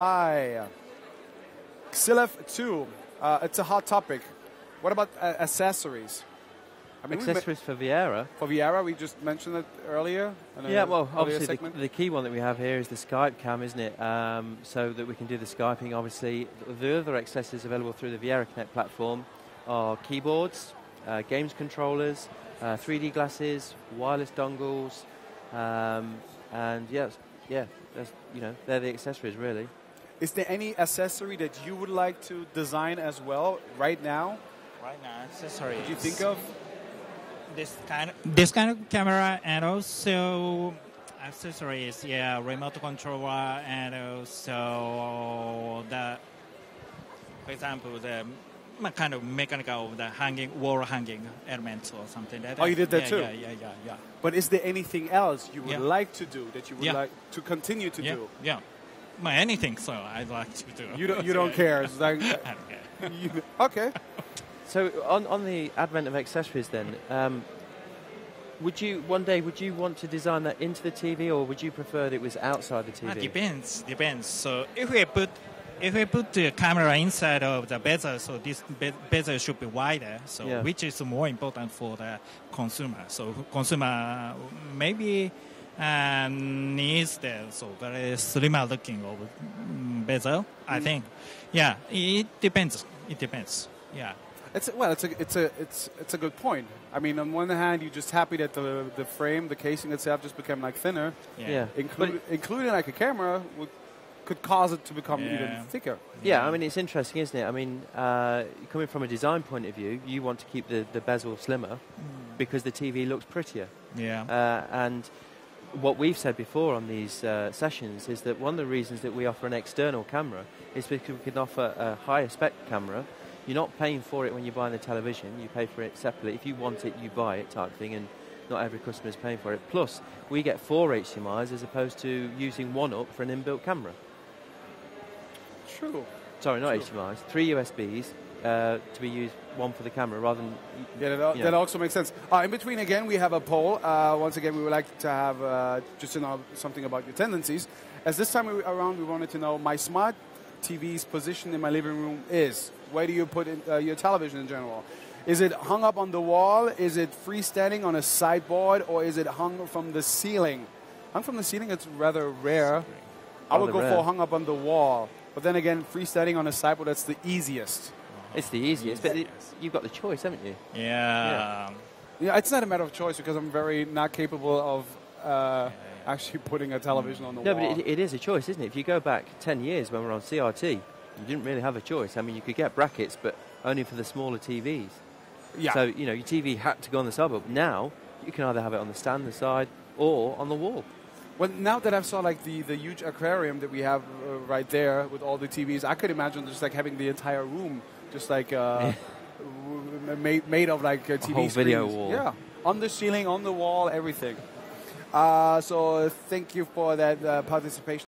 Hi. XLIF 2, it's a hot topic. What about accessories? I mean, accessories for Viera? For Viera, we just mentioned it earlier. Yeah, well, obviously the key one that we have here is the Skype cam, isn't it? So that we can do the Skyping, obviously. The other accessories available through the Viera Connect platform are keyboards, games controllers, 3D glasses, wireless dongles, and that's, they're the accessories, really. Is there any accessory that you would like to design as well right now? Right now, accessories. Did you think of this kind of camera, and also accessories? Yeah, remote controller, and also for example, the kind of mechanical, the wall hanging elements or something like that. Oh, you did that too? Yeah. But is there anything else you would like to do that you would like to continue to do? Yeah. Well, anything, so I'd like to do. You don't care. It's like, I don't care. Okay. So on the advent of accessories, then, would you want to design that into the TV, or would you prefer that it was outside the TV? Depends. So if we put the camera inside of the bezel, so this bezel should be wider. So which is more important for the consumer. So consumer maybe needs the very slimmer looking of bezel. I think. Yeah, it depends. Yeah. It's a good point. I mean, on one hand, you're just happy that the frame, the casing itself, just became like thinner. Yeah. Including like a camera could cause it to become even thicker. Yeah, I mean, it's interesting, isn't it? I mean, coming from a design point of view, you want to keep the bezel slimmer because the TV looks prettier. Yeah. And what we've said before on these sessions is that one of the reasons that we offer an external camera is because we can offer a higher spec camera. You're not paying for it when you're buying the television. You pay for it separately. If you want it, you buy it type thing, and not every customer is paying for it. Plus, we get 4 HDMIs as opposed to using one up for an inbuilt camera. True. Sorry, not HDMIs. 3 USBs to be used, one for the camera rather than... that also makes sense. In between, again, we have a poll. Once again, we would like to have just to know something about your tendencies. As this time around, we wanted to know my smart TV's position in my living room is. Where do you put your television in general? Is it hung up on the wall? Is it freestanding on a sideboard? Or is it hung from the ceiling? Hung from the ceiling, it's rather rare. I would go for hung up on the wall. But then again, freestanding on a sideboard, that's the easiest. It's the easiest, but you've got the choice, haven't you? Yeah. Yeah, it's not a matter of choice because I'm very not capable of actually putting a television on the wall. No, but it is a choice, isn't it? If you go back 10 years when we were on CRT, you didn't really have a choice. I mean, you could get brackets, but only for the smaller TVs. Yeah. So, your TV had to go on the side, but now you can either have it on the stand, the side, or on the wall. Well, now that I saw like the huge aquarium that we have right there with all the TVs, I could imagine just like having the entire room just like made of like TV whole screens. Video wall. Yeah, on the ceiling, on the wall, everything. So thank you for that participation.